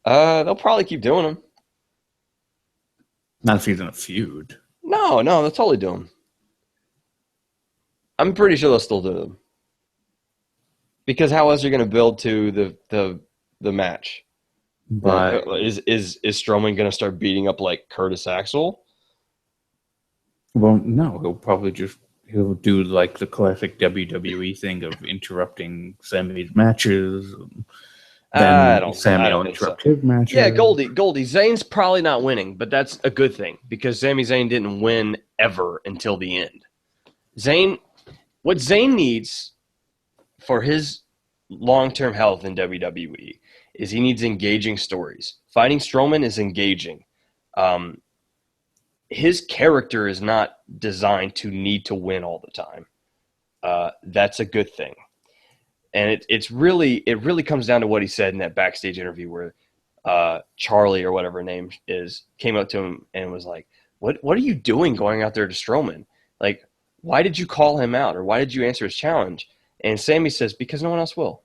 They'll probably keep doing them. Not if he's in a feud. No, they'll totally do them. I'm pretty sure they'll still do them. Because how else are you going to build to the match? But is Strowman going to start beating up like Curtis Axel? Well, no. He'll do like the classic WWE thing of interrupting Sami's matches. Then I Sammy don't will think so. interrupt his matches. Yeah, Goldie. Zayn's probably not winning, but that's a good thing because Sami Zayn didn't win ever until the end. What Zayn needs for his long-term health in WWE is he needs engaging stories. Fighting Strowman is engaging. His character is not designed to need to win all the time. That's a good thing. And it really comes down to what he said in that backstage interview where Charlie or whatever her name is came up to him and was like, what are you doing going out there to Strowman? Like, why did you call him out or why did you answer his challenge? And Sami says, because no one else will.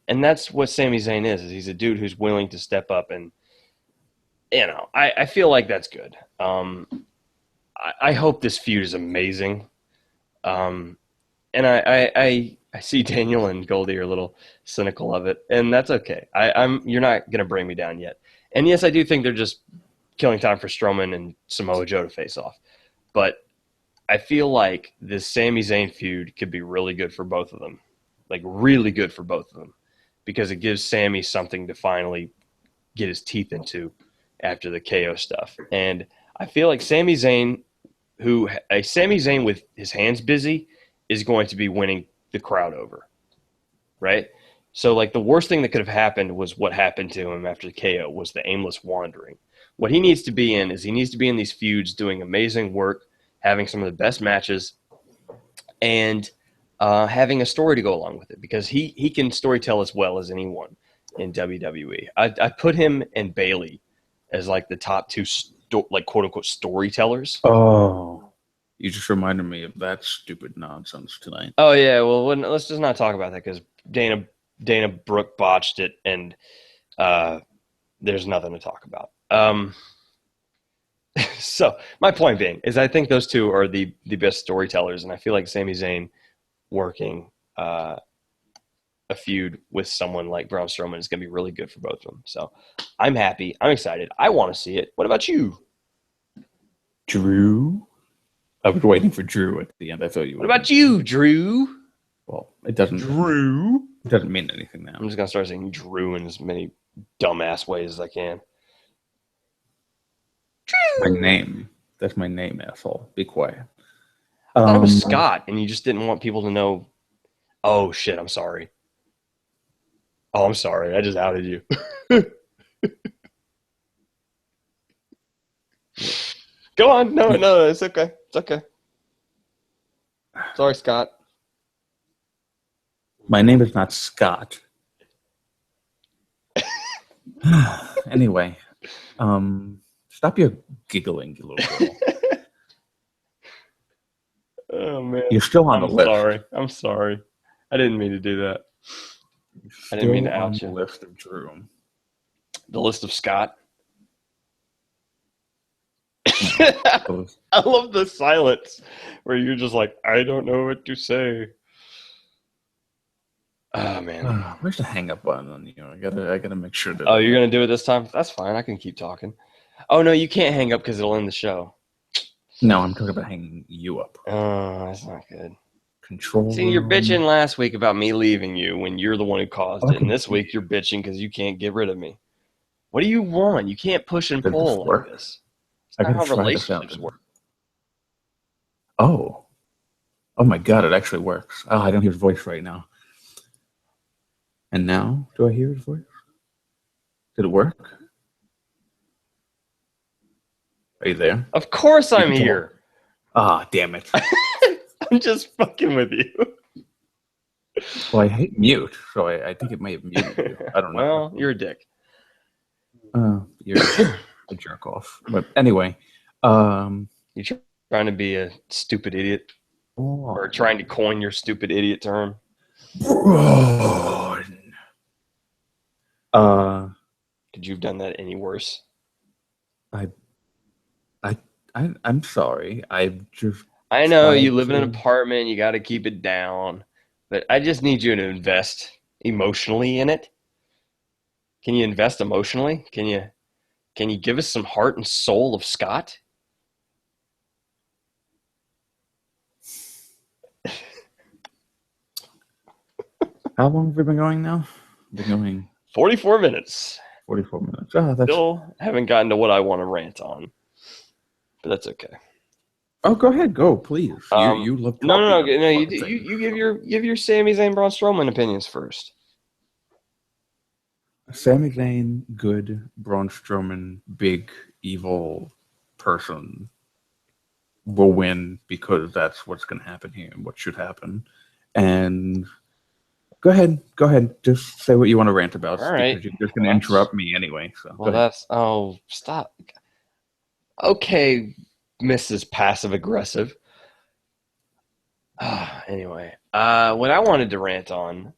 And that's what Sami Zayn is he's a dude who's willing to step up. And, I feel like that's good. I hope this feud is amazing. And I see Daniel and Goldie are a little cynical of it, and that's okay. You're not going to bring me down yet. And yes, I do think they're just killing time for Strowman and Samoa Joe to face off. But I feel like this Sami Zayn feud could be really good for both of them. Like, really good for both of them. Because it gives Sami something to finally get his teeth into after the KO stuff. And I feel like Sami Zayn with his hands busy is going to be winning the crowd over, right? So, like, the worst thing that could have happened was what happened to him after the KO was the aimless wandering. What he needs to be in is he needs to be in these feuds doing amazing work, having some of the best matches, and having a story to go along with it because he can storytell as well as anyone in WWE. I put him and Bailey as, like, the top two, quote-unquote storytellers. Oh, you just reminded me of that stupid nonsense tonight. Oh, yeah, well, let's just not talk about that because Dana Brooke botched it, and there's nothing to talk about. So my point being is I think those two are the best storytellers, and I feel like Sami Zayn working a feud with someone like Braun Strowman is going to be really good for both of them. So I'm happy. I'm excited. I want to see it. What about you? Drew? I was waiting for Drew at the end. I thought you would. What about you, Drew? Well, it doesn't. Drew? It doesn't mean anything now. I'm just going to start saying Drew in as many dumbass ways as I can. My name. That's my name, asshole. Be quiet. I thought it was Scott, and you just didn't want people to know. Oh, shit, I'm sorry. Oh, I'm sorry. I just outed you. Go on. No, it's okay. It's okay. Sorry, Scott. My name is not Scott. Anyway, stop your giggling, you little girl. Oh, man. You're still on the list. I'm sorry. I didn't mean to do that. I didn't mean to out you. The list of Drew. The list of Scott. I love the silence where you're just like, I don't know what to say. Oh, man. Where's the hang up button on you? I gotta make sure that. Oh, you're gonna do it this time? That's fine. I can keep talking. Oh no, you can't hang up because it'll end the show. No, I'm talking about hanging you up. Oh, that's not good. Control. See, you're bitching last week about me leaving you when you're the one who caused it, and this week you're bitching because you can't get rid of me. What do you want? You can't push and pull like this. It's not how relationships work. Oh my God! It actually works. Oh, I don't hear his voice right now. And now, do I hear his voice? Did it work? Are you there? Of course I'm here. Ah, damn it. I'm just fucking with you. Well, I hate mute, so I think it may have muted you. I don't know. Well, you're a dick. You're a jerk off. But anyway. You're trying to be a stupid idiot? Or trying to coin your stupid idiot term? Could you have done that any worse? I'm sorry. I know you live in an apartment. You got to keep it down, but I just need you to invest emotionally in it. Can you invest emotionally? Can you give us some heart and soul of Scott? How long have we been going now? Been going 44 minutes. 44 minutes. Oh, that's... Still haven't gotten to what I want to rant on, but that's okay. Oh, go ahead, go please. You love talking. No. You give your Sami Zayn, Braun Strowman opinions first. Sami Zayn, good. Braun Strowman, big evil person, will win because that's what's going to happen here and what should happen. And go ahead. Just say what you want to rant about. All right. Because you're just going to interrupt me anyway. So Stop. Okay, Mrs. Passive Aggressive. Anyway, what I wanted to rant on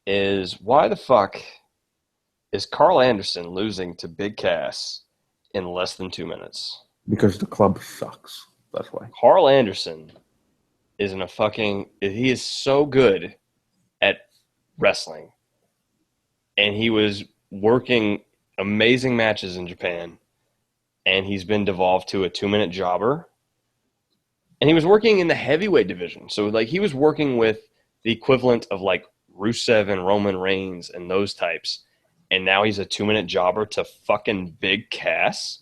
is why the fuck is Carl Anderson losing to Big Cass in less than 2 minutes? Because the club sucks. That's why. Carl Anderson he is so good at wrestling. And he was working amazing matches in Japan. And he's been devolved to a 2-minute jobber. And he was working in the heavyweight division. So, like, he was working with the equivalent of, like, Rusev and Roman Reigns and those types. And now he's a 2-minute jobber to fucking Big Cass?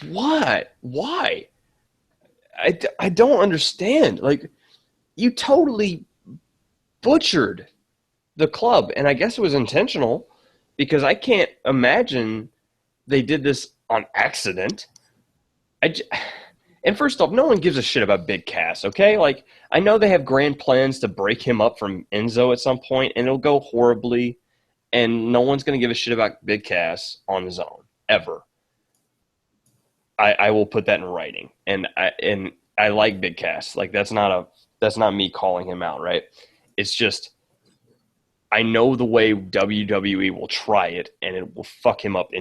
What? Why? I don't understand. Like, you totally butchered the club. And I guess it was intentional because I can't imagine they did this on accident. And first off, no one gives a shit about Big Cass, okay? Like, I know they have grand plans to break him up from Enzo at some point, and it'll go horribly, and no one's going to give a shit about Big Cass on his own, ever. I will put that in writing. And I like Big Cass. Like, that's not me calling him out, right? It's just, I know the way WWE will try it, and it will fuck him up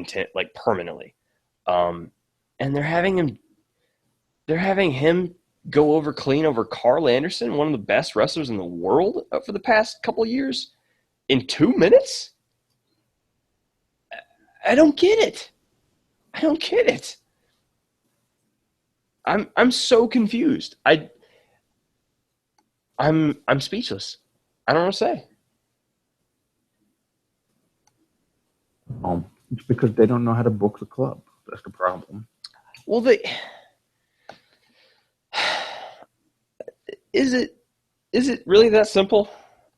permanently. And they're having him go over clean over Carl Anderson, one of the best wrestlers in the world for the past couple of years, in 2 minutes? I don't get it. I'm so confused. I'm speechless. I don't know what to say. It's because they don't know how to book the club. That's the problem. Well, is it really that simple?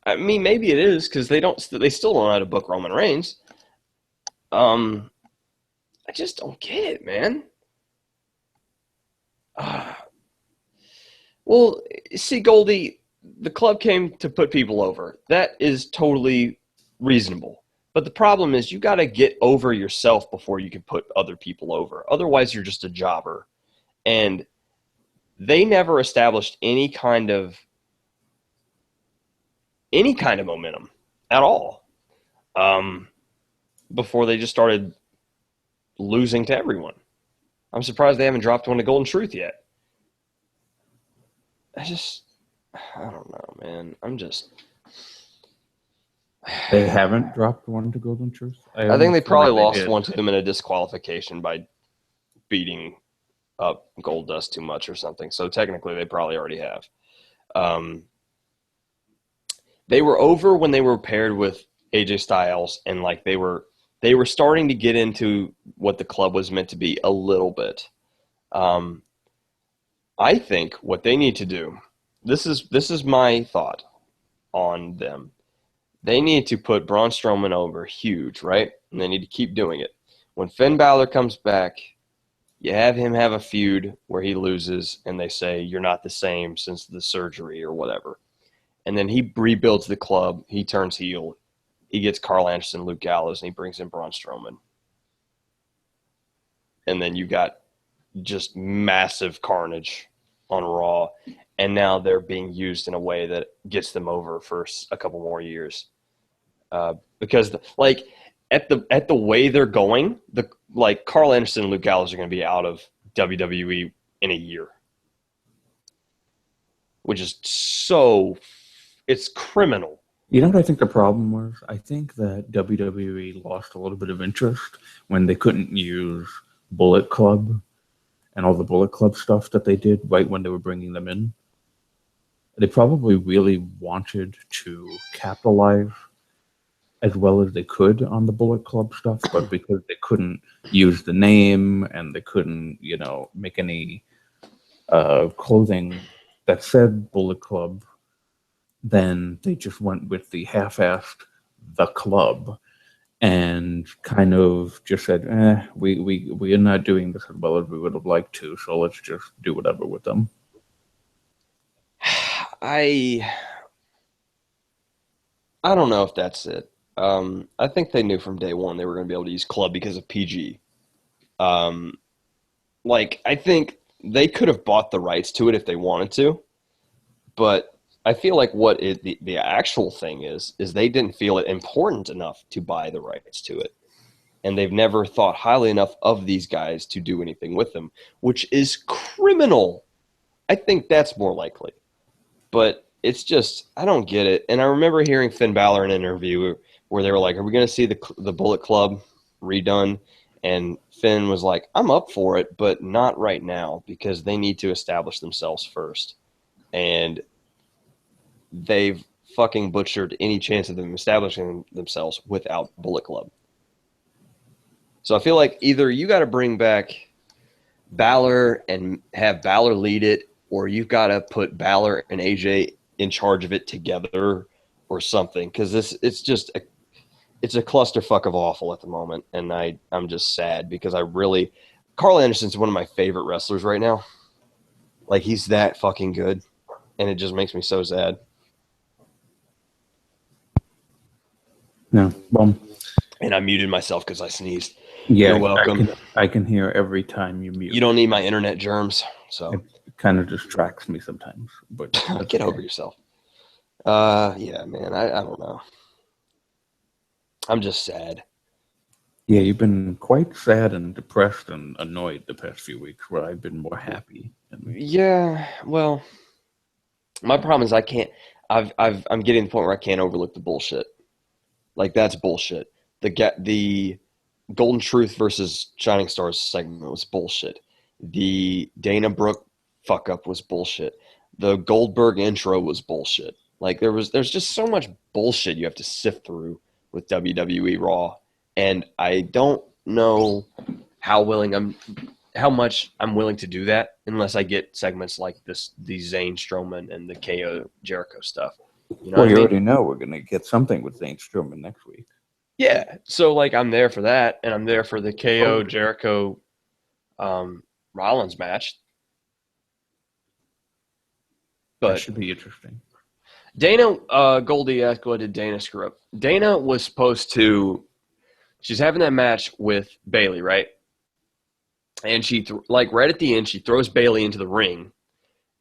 I mean, maybe it is because they still don't know how to book Roman Reigns. I just don't get it, man. Well, see, Goldie, the club came to put people over. That is totally reasonable. But the problem is you got to get over yourself before you can put other people over. Otherwise, you're just a jobber. And they never established any kind of momentum at all before they just started losing to everyone. I'm surprised they haven't dropped one to Golden Truth yet. I don't know, man. They haven't dropped one to Golden Truth? I think they probably lost one to them in a disqualification by beating up Goldust too much or something. So technically they probably already have. They were over when they were paired with AJ Styles, and like they were starting to get into what the club was meant to be a little bit. I think what they need to do, this is my thought on them. They need to put Braun Strowman over huge, right? And they need to keep doing it. When Finn Balor comes back, you have him have a feud where he loses and they say, you're not the same since the surgery or whatever. And then he rebuilds the club. He turns heel. He gets Carl Anderson, Luke Gallows, and he brings in Braun Strowman. And then you got just massive carnage on Raw. And now they're being used in a way that gets them over for a couple more years. Because at the way they're going, Carl Anderson and Luke Gallows are going to be out of WWE in a year, which is it's criminal. You know what I think the problem was? I think that WWE lost a little bit of interest when they couldn't use Bullet Club and all the Bullet Club stuff that they did right when they were bringing them in. They probably really wanted to capitalize as well as they could on the Bullet Club stuff, but because they couldn't use the name and they couldn't, make any clothing that said Bullet Club, then they just went with the half-assed The Club and kind of just said, we are not doing this as well as we would have liked to, so let's just do whatever with them. I don't know if that's it. I think they knew from day one they were going to be able to use club because of PG. I think they could have bought the rights to it if they wanted to, but I feel like the actual thing is they didn't feel it important enough to buy the rights to it. And they've never thought highly enough of these guys to do anything with them, which is criminal. I think that's more likely. But it's just, I don't get it. And I remember hearing Finn Balor in an interview where they were like, are we going to see the Bullet Club redone? And Finn was like, I'm up for it, but not right now because they need to establish themselves first. And they've fucking butchered any chance of them establishing themselves without Bullet Club. So I feel like either you got to bring back Balor and have Balor lead it, or you've got to put Balor and AJ in charge of it together or something. Because it's a clusterfuck of awful at the moment. And I'm just sad because Carl Anderson's one of my favorite wrestlers right now. Like, he's that fucking good. And it just makes me so sad. No, well, and I muted myself because I sneezed. Yeah, You're welcome. I can hear every time you mute. You don't need my internet germs, so it kind of distracts me sometimes. But get over yourself. Yeah, man, I don't know. I'm just sad. Yeah, you've been quite sad and depressed and annoyed the past few weeks, where I've been more happy. Yeah, well, my problem is I can't. I'm getting to the point where I can't overlook the bullshit. Like, that's bullshit. The Golden Truth versus Shining Stars segment was bullshit. The Dana Brooke fuck up was bullshit. The Goldberg intro was bullshit. Like, there's just so much bullshit you have to sift through with WWE Raw, and I don't know how much I'm willing to do that unless I get segments like the Zayn Strowman and the KO Jericho stuff. You already know we're gonna get something with Zayn Strowman next week. Yeah, so like I'm there for that, and I'm there for the KO Jericho Rollins match. But that should be interesting. Dana, Goldie asked, what did Dana screw up? Dana was supposed to, she's having that match with Bayley, right? And she, right at the end, she throws Bayley into the ring,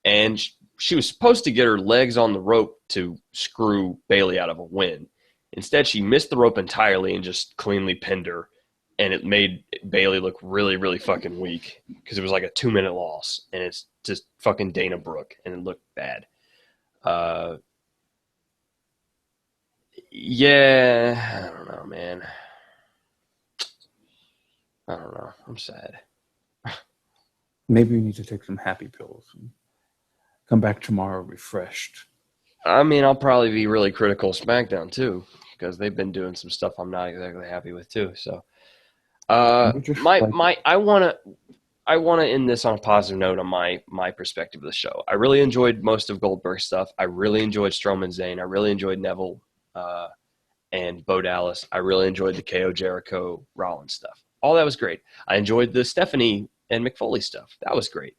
and she was supposed to get her legs on the rope to screw Bayley out of a win. Instead, she missed the rope entirely and just cleanly pinned her, and it made Bayley look really, really fucking weak because it was like a 2-minute loss, and it's just fucking Dana Brooke, and it looked bad. Yeah, I don't know, man. I don't know. I'm sad. Maybe you need to take some happy pills and come back tomorrow refreshed. I mean, I'll probably be really critical of SmackDown too, because they've been doing some stuff I'm not exactly happy with too. So, I want to end this on a positive note on my perspective of the show. I really enjoyed most of Goldberg's stuff. I really enjoyed Strowman Zayn. I really enjoyed Neville and Bo Dallas. I really enjoyed the KO Jericho Rollins stuff. All that was great. I enjoyed the Stephanie and McFoley stuff. That was great.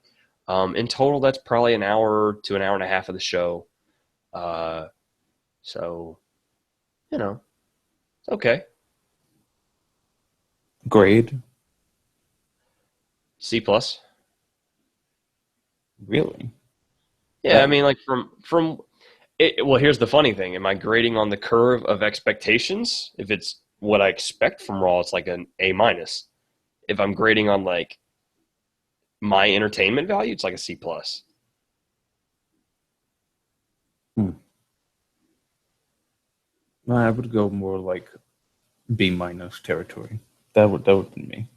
In total, that's probably an hour to an hour and a half of the show. So, it's okay. Grade? C+. Really? Yeah, I mean, like from it, well, here's the funny thing. Am I grading on the curve of expectations? If it's what I expect from Raw, it's like an A-. If I'm grading on like my entertainment value, it's like a C+. I would go more like B- territory. That would be me.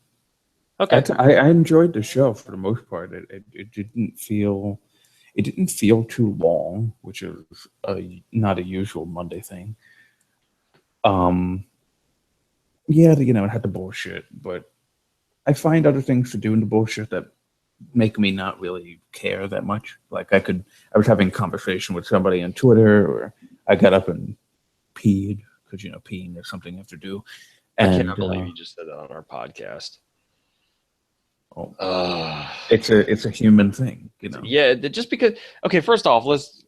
Okay. I enjoyed the show for the most part. It didn't feel. It didn't feel too long, which is not a usual Monday thing. Yeah, it had the bullshit, but I find other things to do in the bullshit that make me not really care that much. Like I was having a conversation with somebody on Twitter, or I got up and peed because peeing is something you have to do. And I cannot believe you just said that on our podcast. It's a human thing, Yeah, just because. Okay, first off, let's.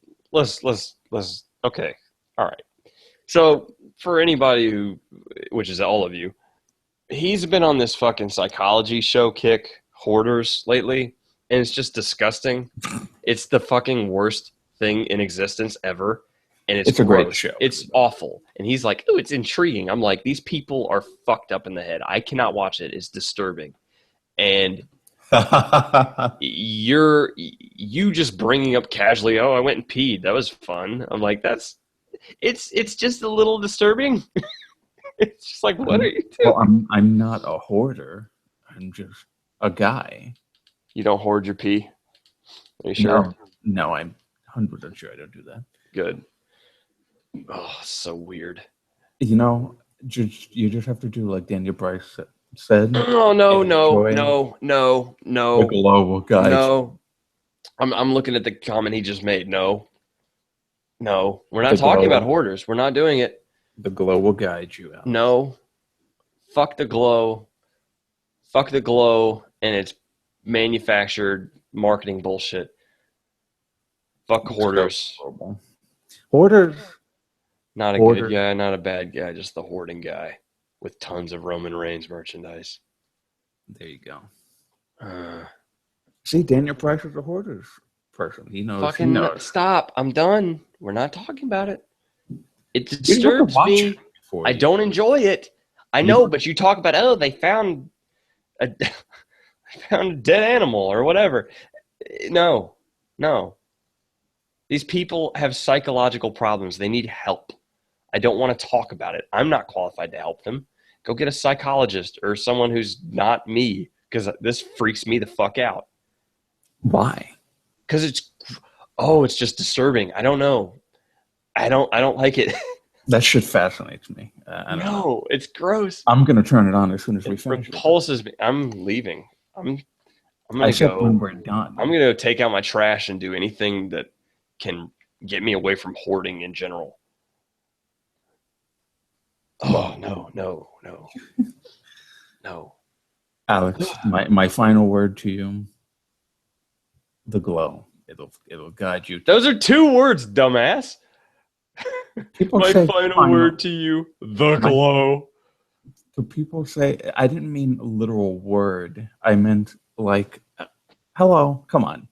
Okay, all right. So for anybody which is all of you, he's been on this fucking psychology show kick, Hoarders, lately, and it's just disgusting. It's the fucking worst thing in existence ever, and it's a great show. It's awful. And he's like, "Oh, it's intriguing." I'm like, "These people are fucked up in the head. I cannot watch it. It's disturbing." And you just bringing up casually, "Oh, I went and peed. That was fun." I'm like, it's just a little disturbing. It's just like, what are you doing? Well, I'm not a hoarder. I'm just a guy. You don't hoard your pee? Are you sure? No, I'm 100% sure I don't do that. Good. Oh, so weird. You just have to do like Daniel Bryce said. Oh, no. The glow will guide. No. I'm looking at the comment he just made. No, we're not talking about hoarders. We're not doing it. The glow will guide you out. No. Fuck the glow. Fuck the glow and its manufactured marketing bullshit. Fuck hoarders. Hoarders. Not a good guy, not a bad guy, just the hoarding guy with tons of Roman Reigns merchandise. There you go. See, Daniel Price is a hoarders person. He knows. Fucking stop. I'm done. We're not talking about it. It disturbs me. I don't enjoy it. I know, but you talk about, they found a dead animal or whatever. No. These people have psychological problems. They need help. I don't want to talk about it. I'm not qualified to help them. Go get a psychologist or someone who's not me, because this freaks me the fuck out. Why? Because it's just disturbing. I don't know. I don't like it. That shit fascinates me. No, it's gross. I'm gonna turn it on as soon as we finish. It repulses me. I'm leaving. I'm gonna go. When we're done. I'm gonna go take out my trash and do anything that can get me away from hoarding in general. Oh no. Alex, my final word to you: the glow. It'll guide you. Those are 2 words, dumbass. My final word to you: the glow. So people say, I didn't mean a literal word. I meant like, hello. Come on.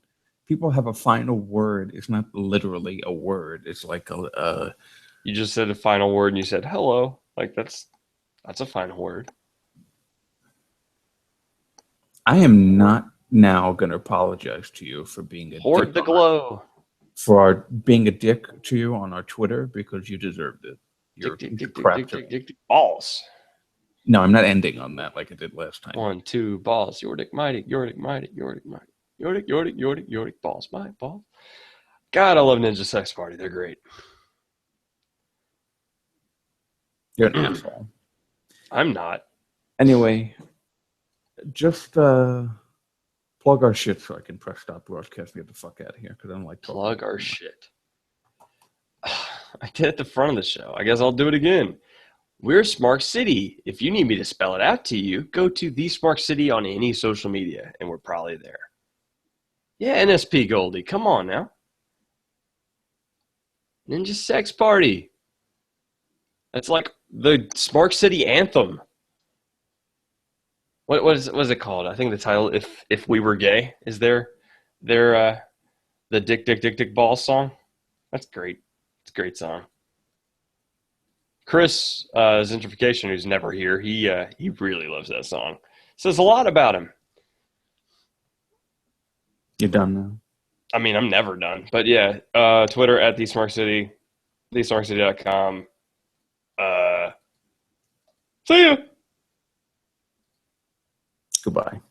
People have a final word. It's not literally a word. It's like a. You just said a final word and you said hello. Like that's a final word. I am not now going to apologize to you for being a hoard the glow. For being a dick to you on our Twitter, because you deserved it. You're dick, balls. No, I'm not ending on that like I did last time. 1, 2, balls. Your dick, my dick, your dick, my dick, your dick, my dick. Your dick, balls, my balls. God, I love Ninja Sex Party. They're great. You're an asshole. I'm not. Anyway, just plug our shit so I can press stop broadcasting and get the fuck out of here, because I don't like talking. Plug our shit. I did at the front of the show. I guess I'll do it again. We're Smark City. If you need me to spell it out to you, go to the Smark City on any social media, and we're probably there. Yeah, NSP Goldie. Come on now. Ninja Sex Party. That's like the Smark City anthem. What is it called? I think the title, If We Were Gay, is the Dick Balls song. That's great. It's a great song. Chris, Gentrification, who's never here, he really loves that song. Says a lot about him. You're done now? I mean, I'm never done. But yeah, Twitter at TheSmarkCity, TheSmarkCity.com. See ya. Goodbye.